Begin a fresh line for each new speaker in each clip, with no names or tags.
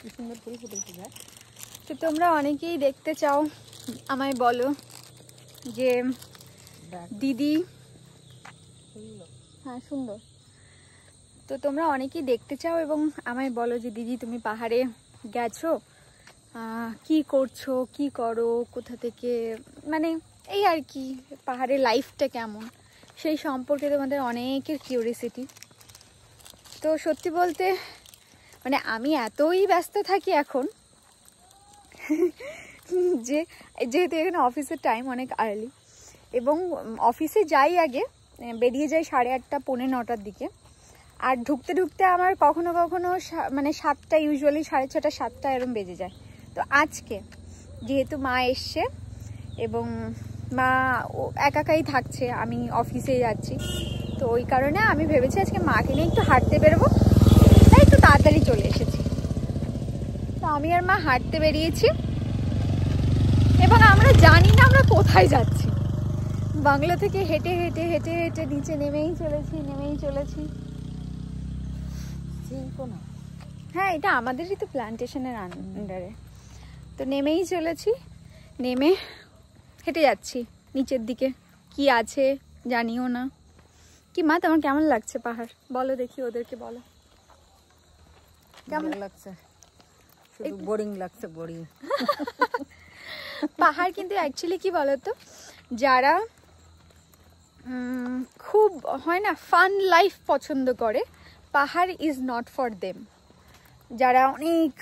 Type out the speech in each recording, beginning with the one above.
কি সুন্দর ফুল ফুটেছে দেখ।
তো তোমরা অনেকেই দেখতে চাও, আমায় বলো যে দিদি, হ্যাঁ সুন্দর, তো তোমরা অনেকেই দেখতে চাও এবং আমায় বলো যে দিদি তুমি পাহাড়ে গেছো, কি করছো, কি করো, কোথা থেকে, মানে এই আর কি পাহাড়ের লাইফটা কেমন, সেই সম্পর্কে তোমাদের অনেকের কিউরিয়াসিটি। তো সত্যি বলতে মানে আমি এতই ব্যস্ত থাকি এখন যে যেহেতু এখানে অফিসের টাইম অনেক আর্লি, এবং অফিসে যাই আগে, বেরিয়ে যাই 8:30 পৌনে 9টার দিকে, আর ঢুকতে ঢুকতে আমার কখনো কখনো মানে 7টা, ইউজুয়ালি 6:30 7টা এরম বেজে যায়। তো আজকে যেহেতু মা এসছে এবং মা একাই থাকছে, আমি অফিসে যাচ্ছি, তো ওই কারণে আমি ভেবেছি আজকে মাকে নিয়ে একটু হাঁটতে বেরোবো, তাই একটু তাড়াতাড়ি চলে এসেছি। তো আমি আর মা হাঁটতে বেরিয়েছি এবং আমরা জানি না আমরা কোথায় যাচ্ছি। বাংলো থেকে হেঁটে হেঁটে হেঁটে হেঁটে নিচে নেমেই চলেছি। হ্যাঁ, এটা আমাদেরই তো প্ল্যান্টেশনের আন্ডারে। তো নেমেই চলেছি, নেমে হেঁটে যাচ্ছি নিচের দিকে, কি আছে জানিও না। কি মা, তোমার কেমন লাগছে পাহাড়? বলো দেখি, ওদেরকে বলো
কেমন লাগছে। শুধু বোরিং লাগছে, বোরিং।
পাহাড় কিন্তু অ্যাকচুয়ালি কি বলতো, যারা খুব হয় না ফান লাইফ পছন্দ করে, পাহাড় ইজ নট ফর দেম। যারা অনেক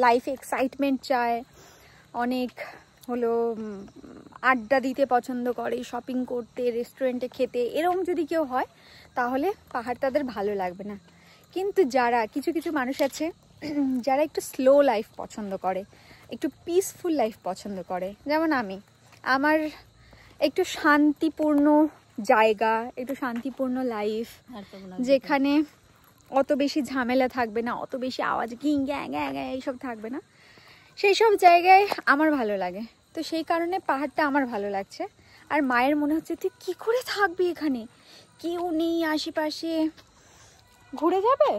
লাইফ এক্সাইটমেন্ট চায়, অনেক হলো আড্ডা দিতে পছন্দ করে, শপিং করতে, রেস্টুরেন্টে খেতে, এরকম যদি কেউ হয় তাহলে পাহাড় তাদের ভালো লাগবে না। কিন্তু যারা কিছু কিছু মানুষ আছে যারা একটু স্লো লাইফ পছন্দ করে, একটু পিসফুল লাইফ পছন্দ করে, যেমন আমার একটু শান্তিপূর্ণ জায়গা, একটু শান্তিপূর্ণ লাইফ, যেখানে অত বেশি ঝামেলা থাকবে না, অত বেশি আওয়াজ গিং গ্যাং গ্যাং এইসব থাকবে না, সেই সব জায়গায় আমার ভালো লাগে। তো সেই কারণে পাহাড়টা আমার ভালো লাগছে। আর মায়ের মনে হচ্ছে তুই কী করে থাকবি এখানে, কেউ নেই আশেপাশে, ঘুরে যাবে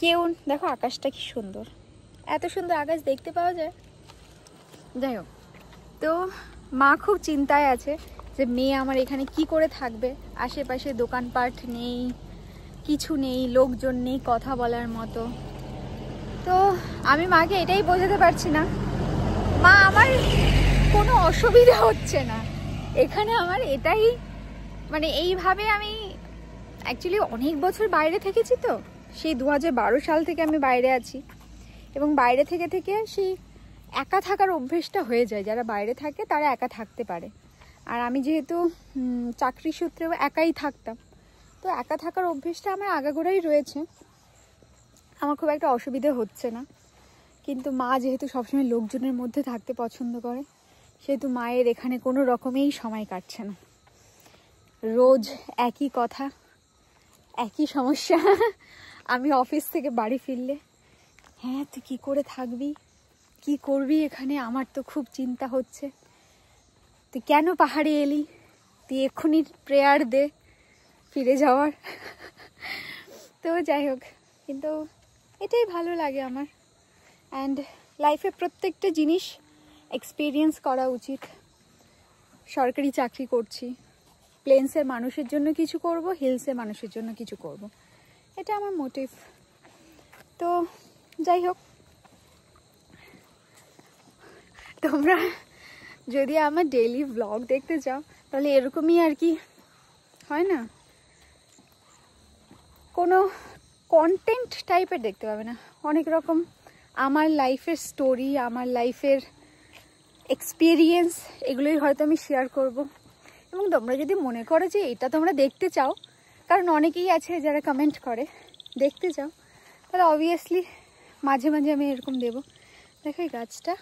কেউ। দেখো আকাশটা কি সুন্দর, এত সুন্দর আকাশ দেখতে পাওয়া যায়। যাই হোক, তো মা খুব চিন্তায় আছে যে মেয়ে আমার এখানে কি করে থাকবে, আশেপাশে দোকানপাট নেই, কিছু নেই, লোকজন নেই কথা বলার মতো। তো আমি মাকে এটাই বোঝাতে পারছি না, মা আমার কোনো অসুবিধা হচ্ছে না এখানে, আমার এটাই মানে এইভাবে আমি অ্যাকচুয়ালি অনেক বছর বাইরে থেকেছি, তো সেই 2012 সাল থেকে আমি বাইরে আছি, এবং বাইরে থেকে থেকে সেই একা থাকার অভ্যেসটা হয়ে যায়। যারা বাইরে থাকে তারা একা থাকতে পারে, আর আমি যেহেতু চাকরি সূত্রেও একাই থাকতাম, তো একা থাকার অভ্যেসটা আমার আগাগোড়াই রয়েছে, আমার খুব একটা অসুবিধে হচ্ছে না। কিন্তু মা যেহেতু সবসময় লোকজনের মধ্যে থাকতে পছন্দ করে, সেহেতু মায়ের এখানে কোনো রকমেই সময় কাটছে না, রোজ একই কথা, একই সমস্যা। আমি অফিস থেকে বাড়ি ফিরলে, হ্যাঁ তুই কী করে থাকবি, কি করবি এখানে, আমার তো খুব চিন্তা হচ্ছে, তুই কেন পাহাড়ে এলি, তুই এক্ষুনি প্রেয়ার দে ফিরে যাওয়ার। তো যাই হোক, কিন্তু এটাই ভালো লাগে আমার। অ্যান্ড লাইফে প্রত্যেকটা জিনিস এক্সপিরিয়েন্স করা উচিত। সরকারি চাকরি করছি, প্লেন্সের মানুষের জন্য কিছু করব, হিলসের মানুষের জন্য কিছু করব, এটা আমার মোটিভ। তো যাই হোক, তোমরা যদি আমার ডেইলি ব্লগ দেখতে চাও তাহলে এরকমই আর কি, হয় না, কোনো কন্টেন্ট টাইপের দেখতে পাবে না, অনেক রকম আমার লাইফের স্টোরি, আমার লাইফের এক্সপিরিয়েন্স, এগুলোই হয়তো আমি শেয়ার করব। এবং তোমরা যদি মনে করো যে এটা তোমরা দেখতে চাও, কারণ অনেকেই আছে যারা কমেন্ট করে দেখতে চাও, তাহলে অবভিয়াসলি মাঝে মাঝে আমি এরকম দেবো। দেখো এই গাছটা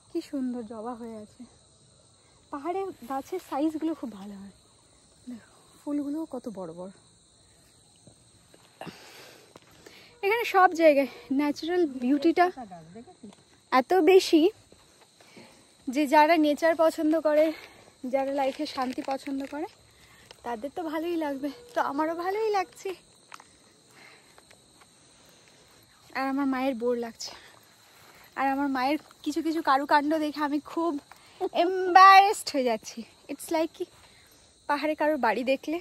কি সুন্দর জবা হয়ে আছে, পাহাড়ে গাছের সাইজগুলো খুব ভালো হয়, দেখো ফুলগুলোও কত বড় বড়। এখানে সব জায়গায় ন্যাচারাল বিউটিটা এত বেশি যে যারা নেচার পছন্দ করে, যারা লাইফে শান্তি পছন্দ করে, তাদের তো ভালোই লাগবে। তো আমারও ভালোই লাগছে, আর আমার মায়ের বোর লাগছে। আর আমার মায়ের কিছু কিছু কারুকাণ্ড দেখে আমি খুব এম্বারেসড হয়ে যাচ্ছি। ইটস লাইক কি পাহাড়ে কারোর বাড়ি দেখলে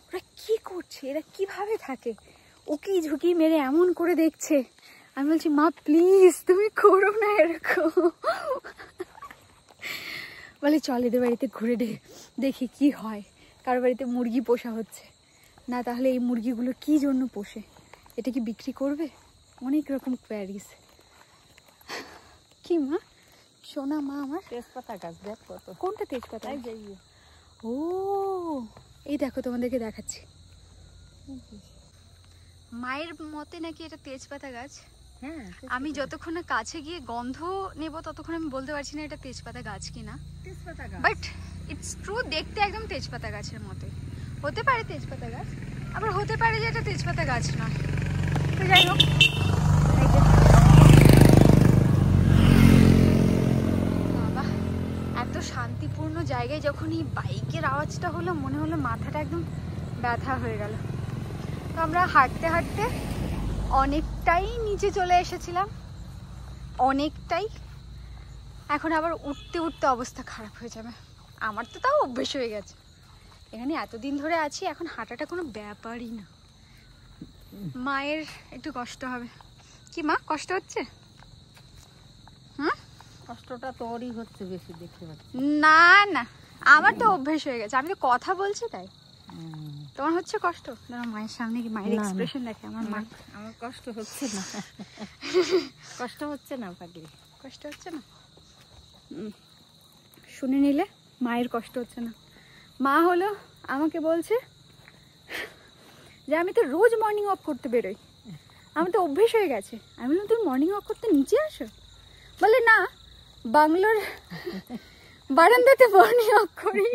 ওরা কি করছে, এরা কিভাবে থাকে, উকি ঝুঁকি মেরে এমন করে দেখছে। আমি বলছি মা প্লিজ তুমি করো না এরকম। বলে চল এদের বাড়িতে ঘুরে দেখি কি হয়। কারোর বাড়িতে মুরগি পোষা হচ্ছে না, তাহলে এই মুরগিগুলো কি জন্য পোষে, এটা কি বিক্রি করবে? অনেক রকম কোয়ারিজ। কি মা সোনা মা আমার?
তেজপাতা গাছ দেখ কত।
কোনটা তেজপাতা?
এই যে ইয়ে।
ও এই দেখো তোমাদেরকে দেখাচ্ছি। মায়ের মতে নাকি এটা তেজপাতা গাছ।
হ্যাঁ
আমি যতক্ষণ না কাছে গিয়ে গন্ধ নেব ততক্ষণ আমি বলতে পারছি না এটা তেজপাতা গাছ কিনা।
তেজপাতা গাছ,
বাট ইটস ট্রু, দেখতে একদম তেজপাতা গাছের মতোই। হতে পারে তেজপাতা গাছ, আবার হতে পারে যে এটা তেজপাতা গাছ না। তো যাই হোক, বাবা এত শান্তিপূর্ণ জায়গায় যখন এই বাইকের আওয়াজটা হলো মনে হলো মাথাটা একদম ব্যথা হয়ে গেল। তো আমরা হাঁটতে হাঁটতে অনেকটাই নিচে চলে এসেছিলাম, অনেকটাই। এখন আবার উঠতে উঠতে অবস্থা খারাপ হয়ে যাবে। আমার তো তাও অভ্যেস হয়ে গেছে, এখানে এতদিন ধরে আছি, এখন হাঁটাটা কোনো ব্যাপারই না। মায়ের একটু কষ্ট হবে। কি মা কষ্ট হচ্ছে?
কষ্টটা তোরই হচ্ছে বেশি দেখতে পাচ্ছি।
না না আমার তো অভ্যেস হয়ে গেছে, আমি তো কথা বলছি তাই। তোমার হচ্ছে কষ্ট? মায়ের সামনে কি মায়ের এক্সপ্রেশন দেখে আমার মা।
আমার কষ্ট হচ্ছে না। কষ্ট হচ্ছে না পাগলি,
কষ্ট হচ্ছে না। শুনে নিলে মায়ের কষ্ট হচ্ছে না। মা হলো আমাকে বলছে যে আমি তো রোজ মর্নিং ওয়াক করতে বেরোই, আমার তো অভ্যেস হয়ে গেছে। আমি বললাম তুমি মর্নিং ওয়াক করতে নিচে আসো? বলে না, বাংলোর বারান্দাতে মর্নিং ওয়াক করি।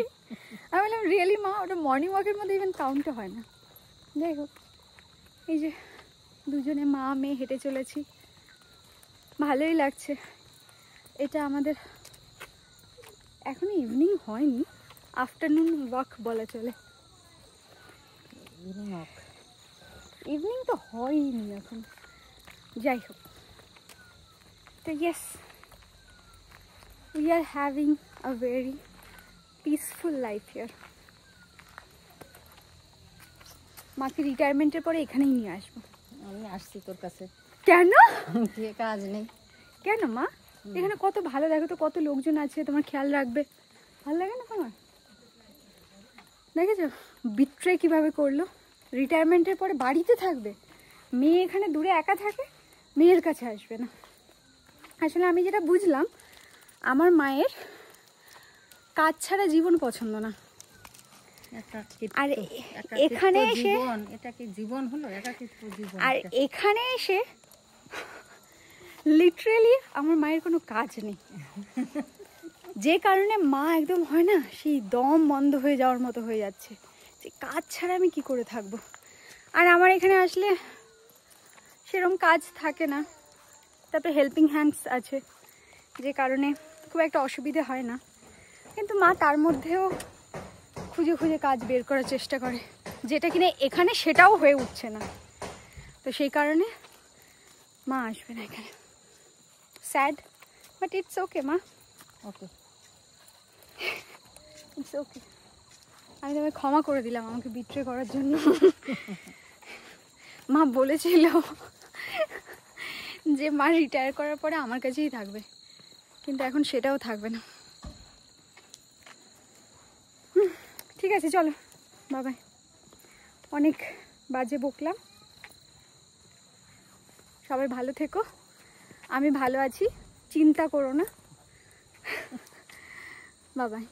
আমি বললাম রিয়েলি মা? ওটা মর্নিং ওয়াকের মধ্যে ইভেন কাউন্টও হয় না। যাই হোক, এই যে দুজনে মা মেয়ে হেঁটে চলেছি, ভালোই লাগছে। এটা আমাদের এখনো ইভিনিং হয়নি, আফটারনুন ওয়াক বলা চলে। ইভিনিং তো হয়নি এখন। যাই হোক, তো yes we are having a very peaceful life here. মাকে রিটায়ারমেন্টের পরে এখানেই নিয়ে আসবো।
আমি আসছি তোর কাছে।
কেন?
কাজ নেই।
কেন মা? এখানে কত ভালো, দেখো তো কত লোকজন আছে, তোমার খেয়াল রাখবে। ভালো লাগে না তোমার? দেখেছো বিট্রে কিভাবে করলো, রিটায়ারমেন্টের পরে বাড়িতে থাকবে, মেয়ে এখানে দূরে একা থাকে, মেয়ের কাছে আসবে না। আসলে আমি যেটা বুঝলাম, আমার মায়ের কাজ ছাড়া জীবন পছন্দ না। আর এখানে এসে
এটা কি জীবন হলো? একাকিত্ব জীবন।
আর এখানে এসে লিটারেলি আমার মায়ের কোনো কাজ নেই, যে কারণে মা একদম হয় না সেই দম বন্ধ হয়ে যাওয়ার মতো হয়ে যাচ্ছে যে কাজ ছাড়া আমি কি করে থাকবো। আর আমার এখানে আসলে সেরকম কাজ থাকে না, তারপরে হেল্পিং হ্যান্ডস আছে, যে কারণে খুব একটা অসুবিধে হয় না। কিন্তু মা তার মধ্যেও খুঁজে খুঁজে কাজ বের করার চেষ্টা করে, যেটা কিনা এখানে সেটাও হয়ে উঠছে না। তো সেই কারণে মা আসবে না এখানে। স্যাড, বাট ইটস ওকে মা,
ওকে
ইটস ওকে। আমি তোমায় ক্ষমা করে দিলাম আমাকে বিট্রে করার জন্য। মা বলেছিল যে মা রিটায়ার করার পরে আমার কাছেই থাকবে, কিন্তু এখন সেটাও থাকবে না। ঠিক আছে চলো বাবাই, অনেক বাজে বকলাম। সবাই ভালো থেকো, আমি ভালো আছি, চিন্তা করো না। বাবাই।